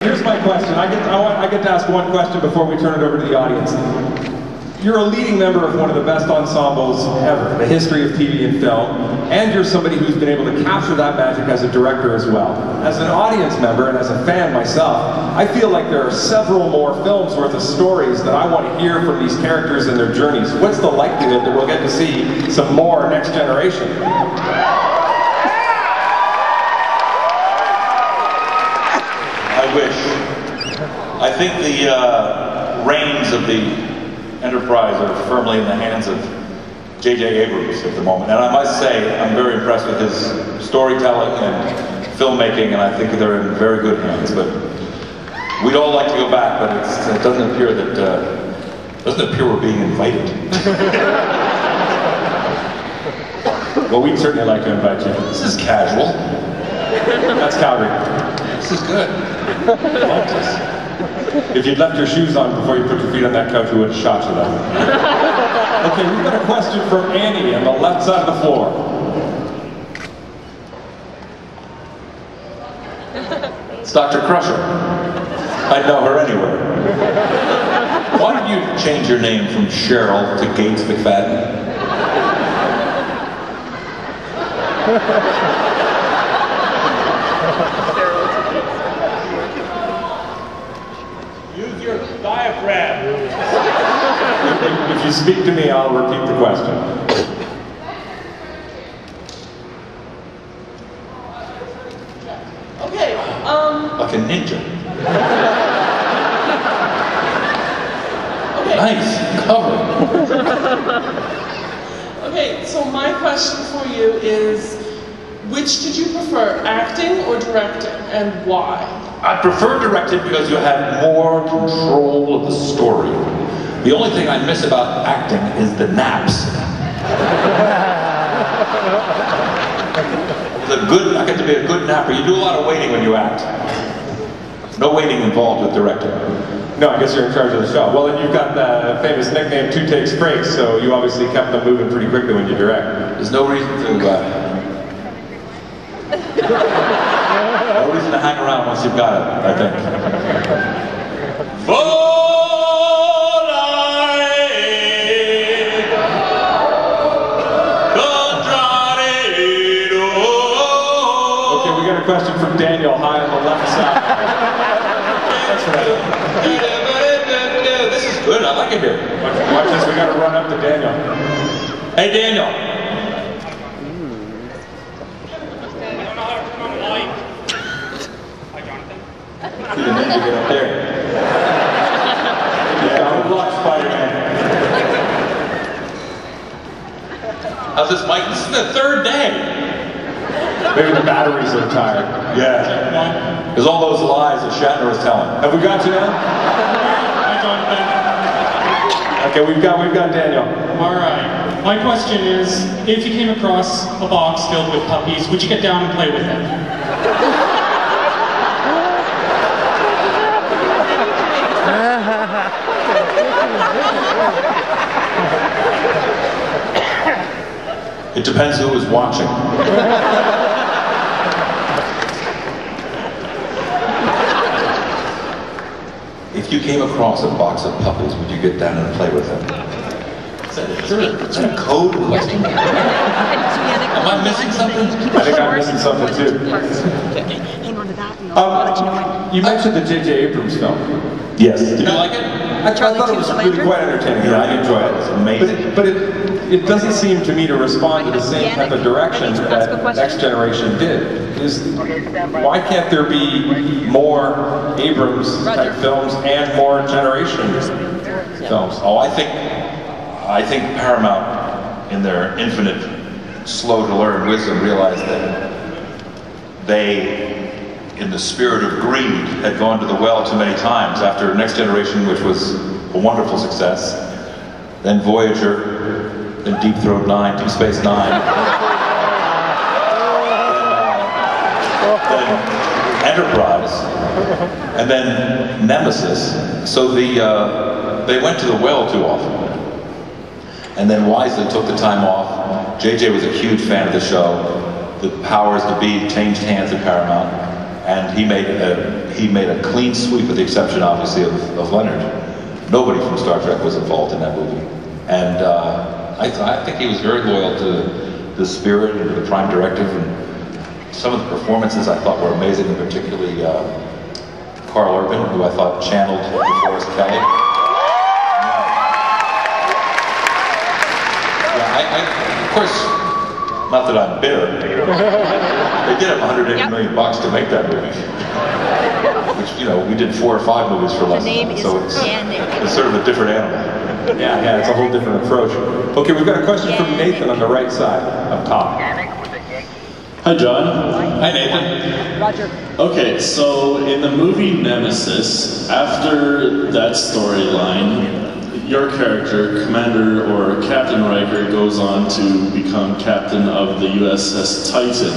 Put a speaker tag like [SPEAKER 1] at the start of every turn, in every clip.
[SPEAKER 1] Here's my question. I get to ask one question before we turn it over to the audience. You're a leading member of one of the best ensembles ever in the history of TV and film, and you're somebody who's been able to capture that magic as a director as well. As an audience member and as a fan myself, I feel like there are several more films worth of stories that I want to hear from these characters and their journeys. What's the likelihood that we'll get to see some more Next Generation?
[SPEAKER 2] I wish. I think the reins of the enterprise are firmly in the hands of J.J. Abrams at the moment. And I must say, I'm very impressed with his storytelling and filmmaking, and I think they're in very good hands. But we'd all like to go back, but it doesn't appear we're being invited.
[SPEAKER 1] Well, we'd certainly like to invite you.
[SPEAKER 2] This is casual.
[SPEAKER 1] That's Calgary.
[SPEAKER 2] This is good. I like this.
[SPEAKER 1] If you'd left your shoes on before you put your feet on that couch, we would have shot you though. Okay, we've got a question from Annie on the left side of the floor.
[SPEAKER 2] It's Dr. Crusher. I'd know her anywhere. Why did you change your name from Cheryl to Gates McFadden?
[SPEAKER 3] Use your diaphragm.
[SPEAKER 1] If you speak to me, I'll repeat the question.
[SPEAKER 4] Okay,
[SPEAKER 2] Like a ninja.
[SPEAKER 4] okay.
[SPEAKER 2] Nice cover.
[SPEAKER 4] Okay, so my question for you is, which did you prefer, acting or directing, and why?
[SPEAKER 2] I prefer directing because you have more control of the story. The only thing I miss about acting is the naps. I get to be a good napper. You do a lot of waiting when you act. No waiting involved with directing.
[SPEAKER 1] No, I guess you're in charge of the show. Well, then you've got the famous nickname 2 Takes Frakes, so you obviously kept them moving pretty quickly when you direct.
[SPEAKER 2] There's no reason to no reason to hang around once you've got it, I think.
[SPEAKER 1] Okay, we got a question from Daniel, high on the left side. That's right.
[SPEAKER 2] This is good, I like it here.
[SPEAKER 1] Watch this, we got to run up to Daniel.
[SPEAKER 2] Hey, Daniel. You didn't need to get up there.
[SPEAKER 1] Yeah, good luck, Spider-Man.
[SPEAKER 2] How's this, Mike? This is the third day.
[SPEAKER 1] Maybe the batteries are tired.
[SPEAKER 2] Yeah. There's all those lies that Shatner was telling.
[SPEAKER 1] Have we got you now?
[SPEAKER 3] Hi, Jonathan.
[SPEAKER 1] Okay, we've got Daniel.
[SPEAKER 3] All right. My question is, if you came across a box filled with puppies, would you get down and play with them?
[SPEAKER 2] It depends who was watching. If you came across a box of puppies, would you get down and play with them? Is that a code question? Am I missing something?
[SPEAKER 1] I think I'm missing something too.
[SPEAKER 5] Hang on to that. And I'll let you know.
[SPEAKER 1] You mentioned the J.J. Abrams film.
[SPEAKER 2] Yes. Did you like it?
[SPEAKER 1] I thought it was really quite entertaining.
[SPEAKER 2] Yeah, I enjoyed it. It was amazing.
[SPEAKER 1] But it doesn't seem to me to respond to the same type of direction that Next Generation did. Why can't there be more Abrams type films and more Generation films?
[SPEAKER 2] Oh, I think Paramount, in their infinite, slow-to-learn wisdom, realized that they, in the spirit of greed, had gone to the well too many times. After Next Generation, which was a wonderful success, then Voyager, then Deep Throat 9, Deep Space Nine, then Enterprise, and then Nemesis. So they went to the well too often. And then wisely took the time off. JJ was a huge fan of the show. The powers to be changed hands at Paramount. and he made a clean sweep, with the exception, obviously, of Leonard. Nobody from Star Trek was involved in that movie, and I think he was very loyal to the spirit and to the Prime Directive, and some of the performances I thought were amazing, and particularly Carl Urban, who I thought channeled DeForest Kelley. Yeah, of course, not that I'm bitter. They did have $180 million to make that movie, which, you know, we did 4 or 5 movies for less, so it's sort of a different animal.
[SPEAKER 1] Yeah, it's a whole different approach. Okay, we've got a question from Nathan on the right side up top.
[SPEAKER 6] Hi, John.
[SPEAKER 2] Hi, Nathan.
[SPEAKER 5] Roger.
[SPEAKER 6] Okay, so in the movie Nemesis, after that storyline, your character, Commander or Captain Riker, goes on to become captain of the USS Titan.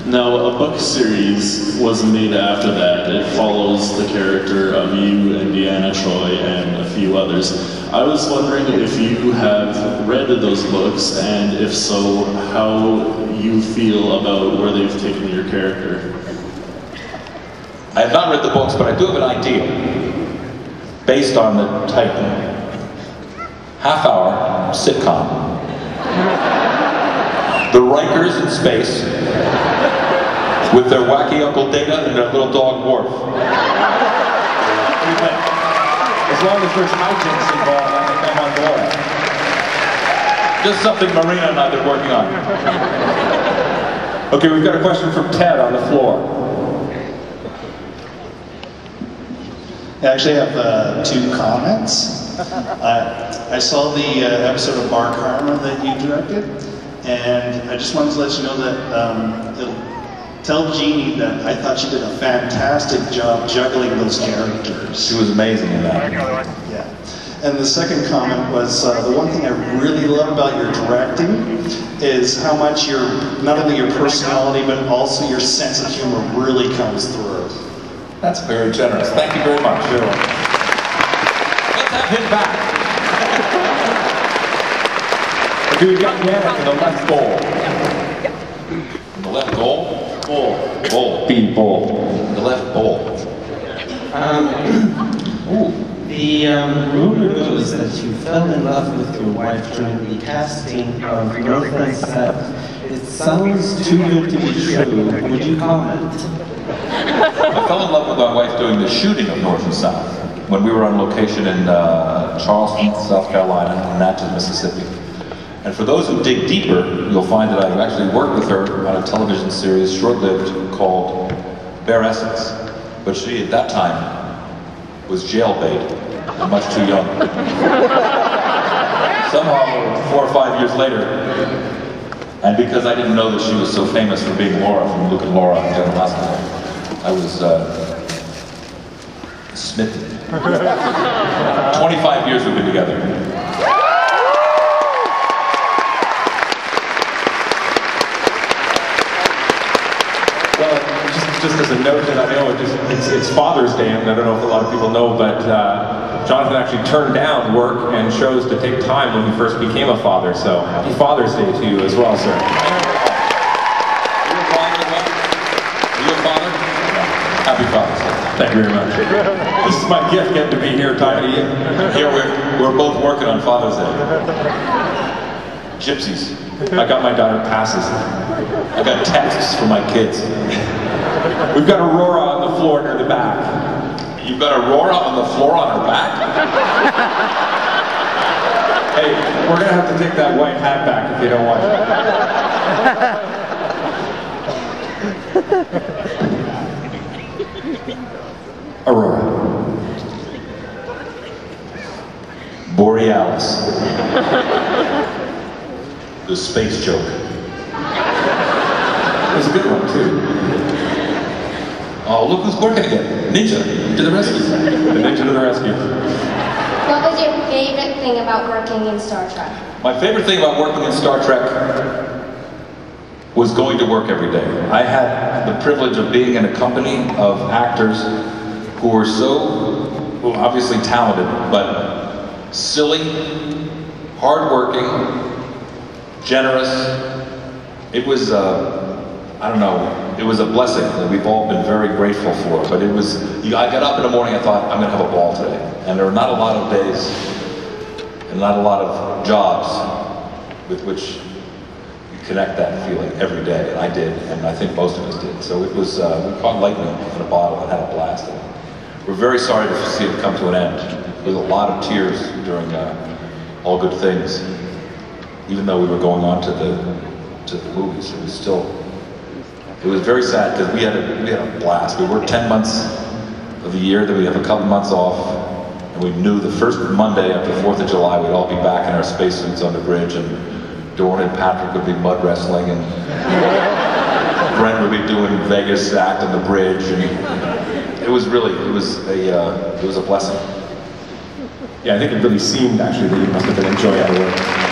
[SPEAKER 6] Now, a book series was made after that. It follows the character of you and Deanna Troi and a few others. I was wondering if you have read those books, and if so, how you feel about where they've taken your character.
[SPEAKER 2] I have not read the books, but I do have an idea based on the Titan. Half-hour sitcom. The Rikers in space with their wacky Uncle Data and their little dog Worf.
[SPEAKER 1] As long as there's hijinks involved, I think I'm on board.
[SPEAKER 2] Just something Marina and I have been working on.
[SPEAKER 1] Okay, we've got a question from Ted on the floor.
[SPEAKER 7] I actually have 2 comments. I saw the episode of Bar Karma that you directed, and I just wanted to let you know that tell Jeannie that I thought she did a fantastic job juggling those characters.
[SPEAKER 2] She was amazing in that.
[SPEAKER 7] Yeah. And the second comment was, the one thing I really love about your directing is how much not only your personality, but also your sense of humor really comes through.
[SPEAKER 2] That's very generous. Thank you very much. Sure. Let's have him back.
[SPEAKER 1] Okay, we've got Janet in the left bowl.
[SPEAKER 2] In the left goal? Bowl.
[SPEAKER 1] B bowl.
[SPEAKER 2] The left bowl.
[SPEAKER 8] The rumor goes that you fell in love with your wife during the casting of North and South. It sounds too good to be true. Would you comment?
[SPEAKER 2] I fell in love with my wife doing the shooting of North and South when we were on location in Charleston, South Carolina, and Natchez, Mississippi. And for those who dig deeper, you'll find that I've actually worked with her on a television series, short-lived, called Bare Essence. But she, at that time, was jailbait and much too young. Somehow, 4 or 5 years later, and because I didn't know that she was so famous for being Laura from Luke and Laura and General Hospital, I was smitten. 25 years we've been together.
[SPEAKER 1] Well, just as a note that I know, it's Father's Day, and I don't know if a lot of people know, but Jonathan actually turned down work and chose to take time when he first became a father, so happy Father's Day to you as well, sir.
[SPEAKER 2] Are you a father? Happy Father's Day.
[SPEAKER 1] Thank you very much. This is my gift, getting to be here talking to you.
[SPEAKER 2] Here we're both working on Father's Day. Gypsies.
[SPEAKER 1] I got my daughter passes.
[SPEAKER 2] I got texts from my kids.
[SPEAKER 1] We've got Aurora on the floor near the back.
[SPEAKER 2] You've got Aurora on the floor on her back?
[SPEAKER 1] Hey, we're gonna have to take that white hat back if you don't want it. Aurora.
[SPEAKER 2] Borealis. The space joke.
[SPEAKER 1] It was a good one, too.
[SPEAKER 2] Oh, look who's working again. Ninja, to the rescue.
[SPEAKER 1] The ninja to the rescue.
[SPEAKER 9] What was your favorite thing about working in Star Trek?
[SPEAKER 2] My favorite thing about working in Star Trek was going to work every day. I had the privilege of being in a company of actors who were so, well, obviously talented, but silly, hardworking, generous. It was I don't know, it was a blessing that we've all been very grateful for, but it was, I got up in the morning and thought, I'm going to have a ball today. And there are not a lot of days and not a lot of jobs with which you connect that feeling every day, and I did, and I think most of us did. So it was, we caught lightning in a bottle and had a blast. And we're very sorry to see it come to an end. There was a lot of tears during All Good Things, even though we were going on to the movies. It was still, it was very sad because we had a blast. We worked 10 months of the year, then we have a couple months off, and we knew the first Monday after 4th of July we'd all be back in our spacesuits on the bridge, and Dorn and Patrick would be mud wrestling, and Brent would be doing Vegas act on the bridge, and it was really, it was a blessing.
[SPEAKER 1] Yeah, I think it really seemed actually that you must have been enjoying the work.